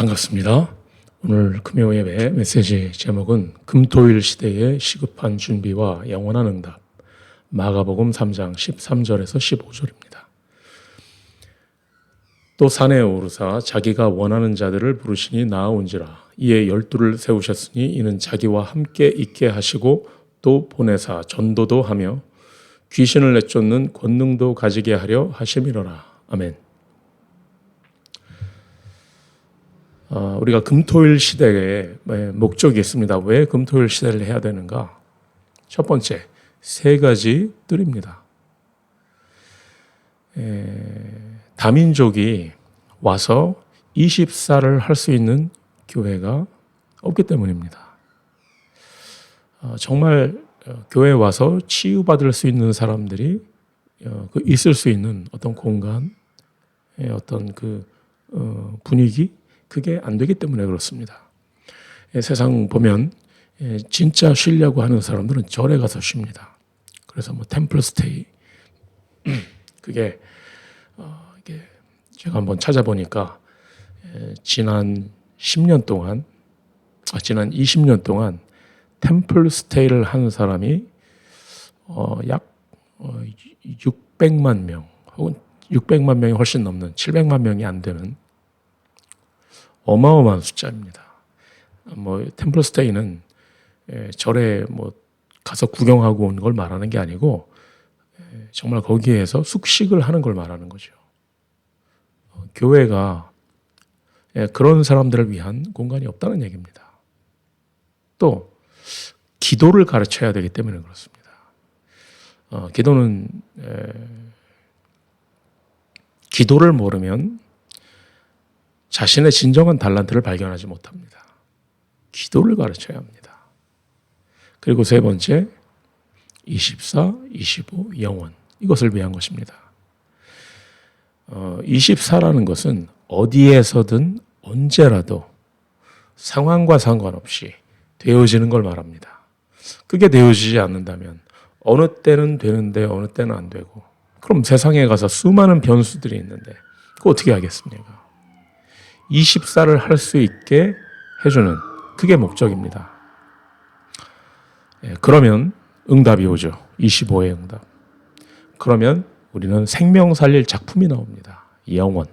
반갑습니다. 오늘 금요 예배 메시지 제목은 금토일 시대의 시급한 준비와 영원한 응답, 마가복음 3장 13절에서 15절입니다. 또 산에 오르사 자기가 원하는 자들을 부르시니 나아온지라. 이에 12를 세우셨으니 이는 자기와 함께 있게 하시고 또 보내사 전도도 하며 귀신을 내쫓는 권능도 가지게 하려 하심이로라. 아멘. 우리가 금토일 시대에 목적이 있습니다. 왜 금토일 시대를 해야 되는가? 첫 번째, 세 가지 뜰입니다. 다민족이 와서 24를 할 수 있는 교회가 없기 때문입니다. 정말 교회에 와서 치유받을 수 있는 사람들이 있을 수 있는 어떤 공간, 어떤 그 분위기, 그게 안 되기 때문에 그렇습니다. 세상 보면 진짜 쉬려고 하는 사람들은 절에 가서 쉽니다. 그래서 뭐 템플 스테이 그게 제가 한번 찾아보니까 지난 20년 동안 템플 스테이를 하는 사람이 약 600만 명 혹은 600만 명이 훨씬 넘는 700만 명이 안 되는 어마어마한 숫자입니다. 뭐 템플 스테이는 절에 뭐 가서 구경하고 온 걸 말하는 게 아니고 정말 거기에서 숙식을 하는 걸 말하는 거죠. 교회가 그런 사람들을 위한 공간이 없다는 얘기입니다. 또 기도를 가르쳐야 되기 때문에 그렇습니다. 기도를 모르면 자신의 진정한 달란트를 발견하지 못합니다. 기도를 가르쳐야 합니다. 그리고 세 번째, 24, 25, 영원. 이것을 위한 것입니다. 24라는 것은 어디에서든 언제라도 상황과 상관없이 되어지는 걸 말합니다. 그게 되어지지 않는다면 어느 때는 되는데 어느 때는 안 되고, 그럼 세상에 가서 수많은 변수들이 있는데 그거 어떻게 하겠습니까? 24를 할 수 있게 해주는, 그게 목적입니다. 그러면 응답이 오죠. 25의 응답. 그러면 우리는 생명 살릴 작품이 나옵니다. 영원.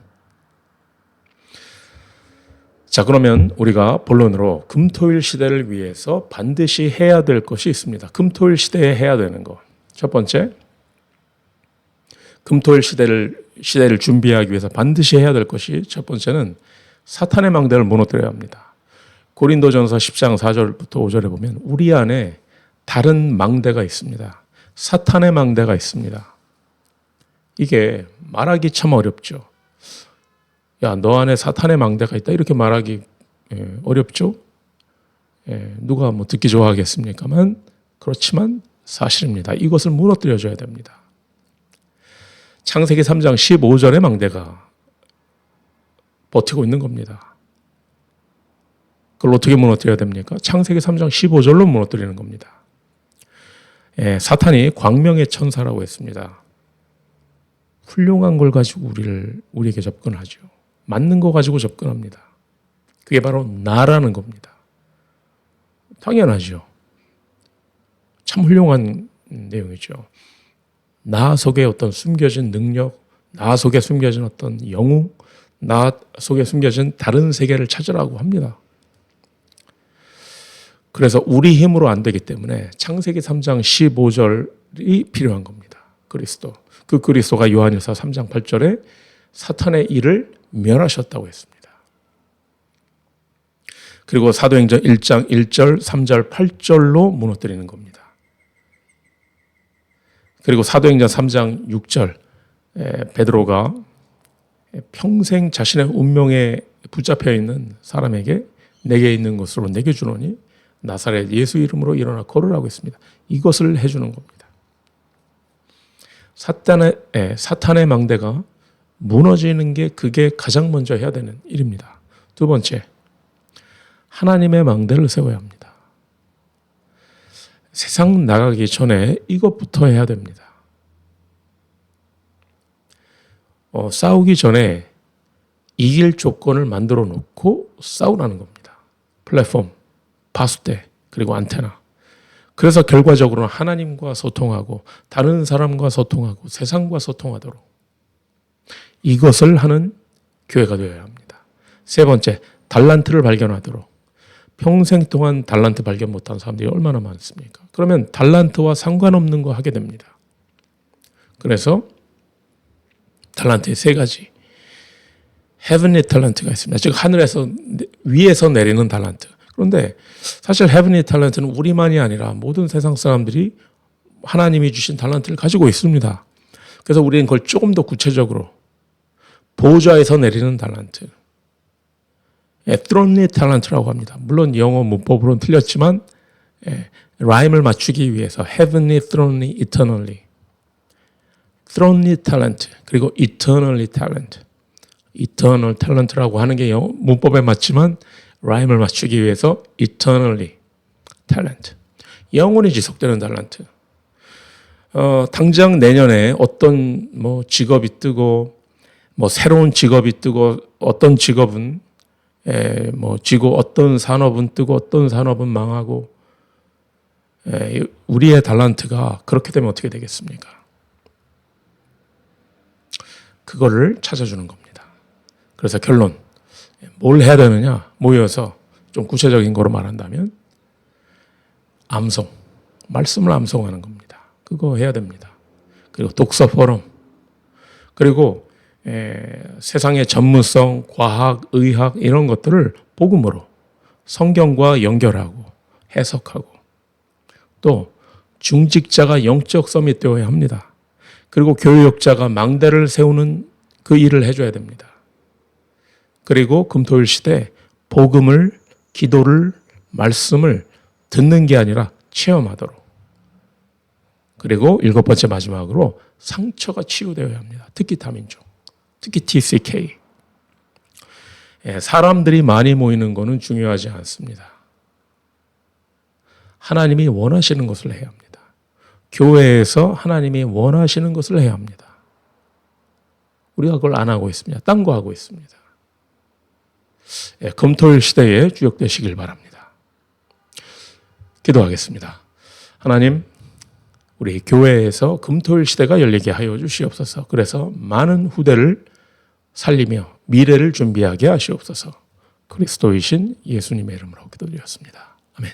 자, 그러면 우리가 본론으로 금토일 시대를 위해서 반드시 해야 될 것이 있습니다. 금토일 시대에 해야 되는 것. 첫 번째, 금토일 시대를 준비하기 위해서 반드시 해야 될 것이, 첫 번째는 사탄의 망대를 무너뜨려야 합니다. 고린도전서 10장 4절부터 5절에 보면 우리 안에 다른 망대가 있습니다. 사탄의 망대가 있습니다. 이게 말하기 참 어렵죠. 야, 너 안에 사탄의 망대가 있다, 이렇게 말하기 어렵죠. 누가 뭐 듣기 좋아하겠습니까만, 그렇지만 사실입니다. 이것을 무너뜨려줘야 됩니다. 창세기 3장 15절의 망대가 버티고 있는 겁니다. 그걸 어떻게 무너뜨려야 됩니까? 창세기 3장 15절로 무너뜨리는 겁니다. 사탄이 광명의 천사라고 했습니다. 훌륭한 걸 가지고 우리에게 접근하죠. 맞는 거 가지고 접근합니다. 그게 바로 나라는 겁니다. 당연하죠. 참 훌륭한 내용이죠. 나 속에 어떤 숨겨진 능력, 나 속에 숨겨진 어떤 영웅, 나 속에 숨겨진 다른 세계를 찾으라고 합니다. 그래서 우리 힘으로 안 되기 때문에 창세기 3장 15절이 필요한 겁니다. 그리스도. 그 그리스도가 요한일서 3장 8절에 사탄의 일을 멸하셨다고 했습니다. 그리고 사도행전 1장 1절, 3절, 8절로 무너뜨리는 겁니다. 그리고 사도행전 3장 6절, 베드로가 평생 자신의 운명에 붙잡혀 있는 사람에게 내게 있는 것으로 내게 주노니 나사렛 예수 이름으로 일어나 걸으라고 했습니다. 이것을 해주는 겁니다. 사탄의 망대가 무너지는 게, 그게 가장 먼저 해야 되는 일입니다. 두 번째, 하나님의 망대를 세워야 합니다. 세상 나가기 전에 이것부터 해야 됩니다. 싸우기 전에 이길 조건을 만들어 놓고 싸우라는 겁니다. 플랫폼, 파수대, 그리고 안테나. 그래서 결과적으로는 하나님과 소통하고 다른 사람과 소통하고 세상과 소통하도록 이것을 하는 교회가 되어야 합니다. 세 번째, 달란트를 발견하도록. 평생 동안 달란트 발견 못한 사람들이 얼마나 많습니까? 그러면 달란트와 상관없는 거 하게 됩니다. 그래서 달란트의 세 가지. 헤븐리 탤런트가 있습니다. 즉 하늘에서 위에서 내리는 달란트. 그런데 사실 헤븐리 탤런트는 우리만이 아니라 모든 세상 사람들이 하나님이 주신 달란트를 가지고 있습니다. 그래서 우리는 그걸 조금 더 구체적으로 보좌에서 내리는 달란트. 트론리 탤런트라고 합니다. 물론 영어 문법으로는 틀렸지만 라임을 맞추기 위해서 heavenly, thronely, eternally. thronely talent 그리고 eternally talent. eternal talent라고 하는 게 영어 문법에 맞지만 라임을 맞추기 위해서 eternally talent. 영원히 지속되는 달란트. 당장 내년에 어떤 직업이 뜨고 새로운 직업이 뜨고 어떤 직업은 지고 어떤 산업은 뜨고 어떤 산업은 망하고 우리의 달란트가 그렇게 되면 어떻게 되겠습니까? 그거를 찾아주는 겁니다. 그래서 결론 뭘 해야 되느냐 모여서 좀 구체적인 거로 말한다면 암송 말씀을 암송하는 겁니다. 그거 해야 됩니다. 그리고 독서 포럼 그리고 세상의 전문성, 과학, 의학 이런 것들을 복음으로 성경과 연결하고 해석하고 또 중직자가 영적 서밋 되어야 합니다. 그리고 교육자가 망대를 세우는 그 일을 해줘야 됩니다. 그리고 금토일 시대 복음을, 기도를, 말씀을 듣는 게 아니라 체험하도록. 그리고 일곱 번째 마지막으로 상처가 치유되어야 합니다. 특히 다민족. 특히 TCK. 사람들이 많이 모이는 것은 중요하지 않습니다. 하나님이 원하시는 것을 해야 합니다. 교회에서 하나님이 원하시는 것을 해야 합니다. 우리가 그걸 안 하고 있습니다. 딴 거 하고 있습니다. 금토일 시대에 주역되시길 바랍니다. 기도하겠습니다. 하나님, 우리 교회에서 금토일 시대가 열리게 하여 주시옵소서. 그래서 많은 후대를 살리며 미래를 준비하게 하시옵소서. 그리스도이신 예수님의 이름으로 기도드렸습니다. 아멘.